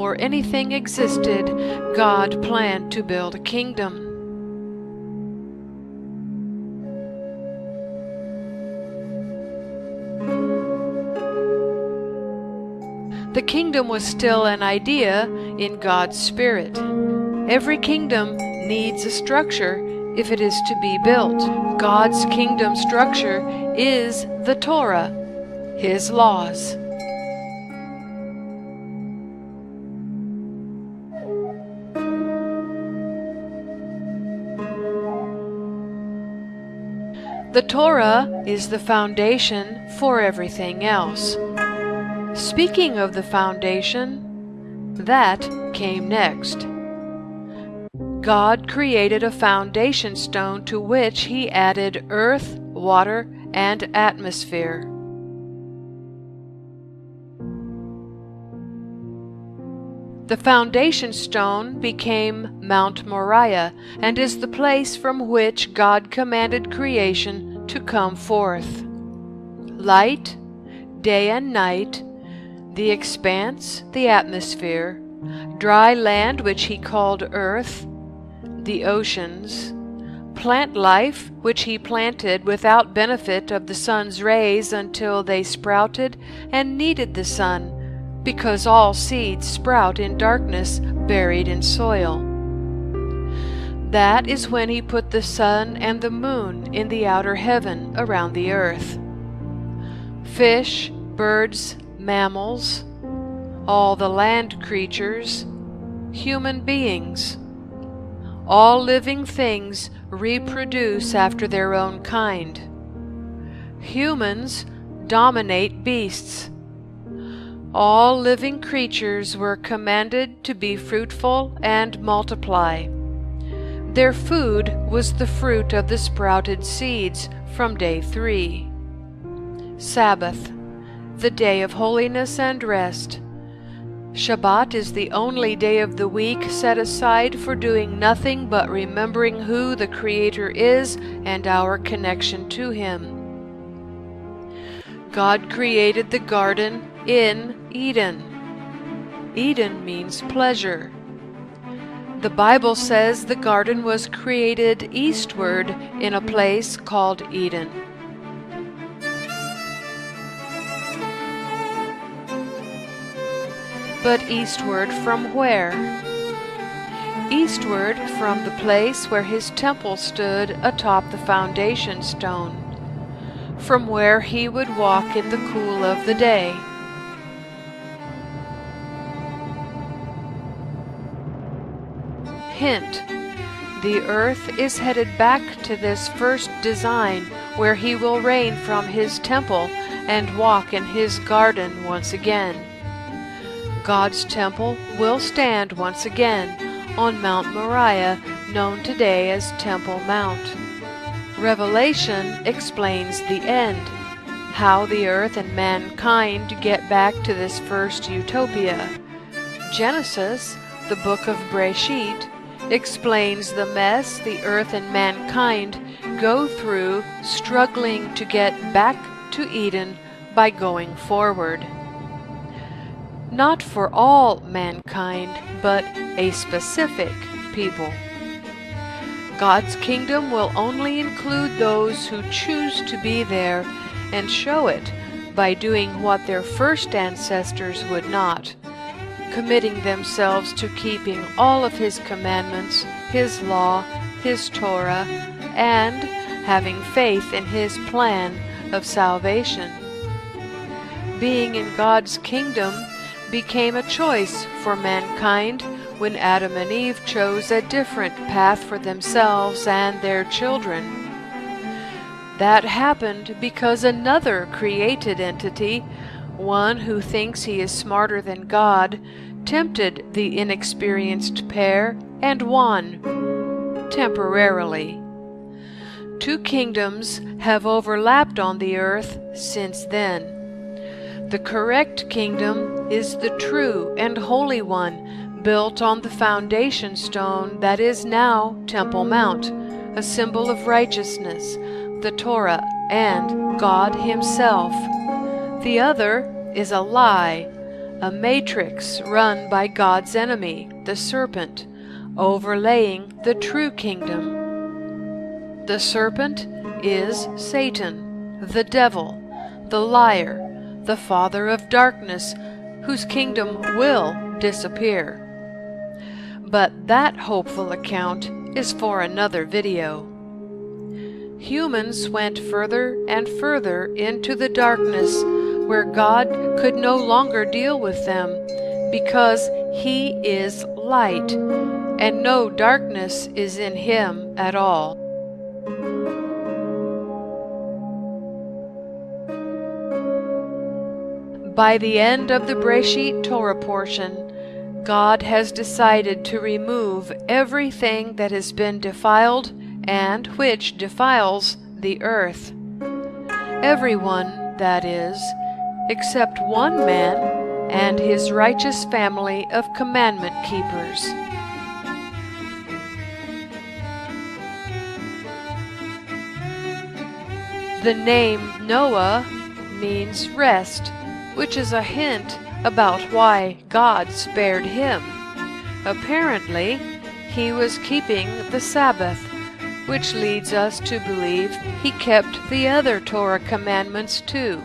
before anything existed, God planned to build a kingdom. The kingdom was still an idea in God's spirit. Every kingdom needs a structure if it is to be built. God's kingdom structure is the Torah, His laws. The Torah is the foundation for everything else. Speaking of the foundation, that came next. God created a foundation stone to which He added earth, water, and atmosphere. The foundation stone became Mount Moriah and is the place from which God commanded creation to come forth. Light, day and night, the expanse, the atmosphere, dry land which He called earth, the oceans, plant life which He planted without benefit of the sun's rays until they sprouted and needed the sun, because all seeds sprout in darkness buried in soil. That is when He put the sun and the moon in the outer heaven around the earth. Fish, birds, mammals, all the land creatures, human beings, all living things reproduce after their own kind. Humans dominate beasts. All living creatures were commanded to be fruitful and multiply. Their food was the fruit of the sprouted seeds from day 3. Sabbath, the day of holiness and rest. Shabbat is the only day of the week set aside for doing nothing but remembering who the Creator is and our connection to Him. God created the garden in Eden. Eden means pleasure. The Bible says the garden was created eastward in a place called Eden. But eastward from where? Eastward from the place where His temple stood atop the foundation stone, from where He would walk in the cool of the day. Hint: the earth is headed back to this first design where He will reign from His temple and walk in His garden once again. God's temple will stand once again on Mount Moriah, known today as Temple Mount. Revelation explains the end, how the earth and mankind get back to this first utopia. Genesis, the book of Bresheit, explains the mess the earth and mankind go through struggling to get back to Eden by going forward. Not for all mankind, but a specific people. God's kingdom will only include those who choose to be there and show it by doing what their first ancestors would not, committing themselves to keeping all of His commandments, His law, His Torah, and having faith in His plan of salvation. Being in God's kingdom became a choice for mankind when Adam and Eve chose a different path for themselves and their children. That happened because another created entity, one who thinks he is smarter than God, tempted the inexperienced pair and won, temporarily. 2 kingdoms have overlapped on the earth since then. The correct kingdom is the true and holy one, built on the foundation stone that is now Temple Mount, a symbol of righteousness, the Torah, and God Himself. The other is a lie, a matrix run by God's enemy, the serpent, overlaying the true kingdom. The serpent is Satan, the devil, the liar, the father of darkness, whose kingdom will disappear. But that hopeful account is for another video. Humans went further and further into the darkness where God could no longer deal with them because He is light and no darkness is in Him at all. By the end of the Bresheit Torah portion, God has decided to remove everything that has been defiled and which defiles the earth. Everyone, that is, except one man and his righteous family of commandment keepers. The name Noah means rest, which is a hint about why God spared him. Apparently, he was keeping the Sabbath, which leads us to believe he kept the other Torah commandments too.